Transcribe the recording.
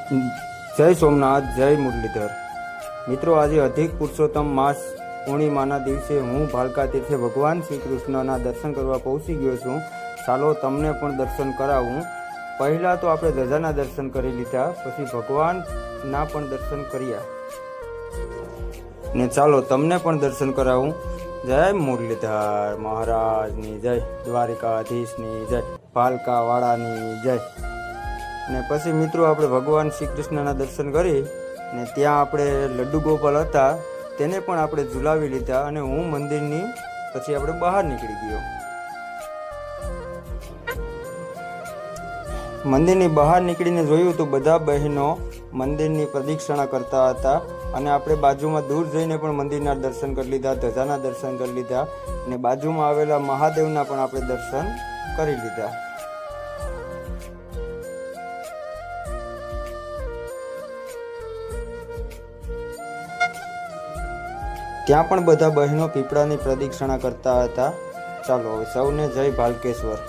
જય સોમનાથ, જય મુરલીધર। મિત્રો, આજે અધિક પુરુષોત્તમ માસ પૂર્ણિમાના દિવસે હું ભાલકા તીર્થે ભગવાન શ્રી કૃષ્ણના દર્શન કરવા પહોંચી ગયો છું। ચાલો તમને પણ દર્શન કરાવું। પહેલાં તો આપણે ધજાના દર્શન કરી લીધા, પછી ભગવાનના પણ દર્શન કર્યા ને ચાલો તમને પણ દર્શન કરાવું। જય મુરલીધર મહારાજની જય, દ્વારિકાધીશની જય, ભાલકાવાળાની જય। ને પછી મિત્રો આપણે ભગવાન શ્રી કૃષ્ણના દર્શન કરી ને ત્યાં આપણે લડ્ડુ ગોપાલ હતા તેને પણ આપણે ઝુલાવી લીધા અને હું મંદિરની પછી આપણે બહાર નીકળી ગયો। મંદિરની બહાર નીકળીને જોયું તો બધા બહેનો મંદિરની પ્રદક્ષિણા કરતા હતા અને આપણે બાજુમાં દૂર જઈને પણ મંદિરના દર્શન કરી લીધા, ધજાના દર્શન કરી લીધા અને બાજુમાં આવેલા મહાદેવના પણ આપણે દર્શન કરી લીધા। ત્યાં પણ બધા બહેનો પીપળાની પ્રદક્ષિણા કરતા હતા। ચાલો હવે સૌને જય ભાલકેશ્વર।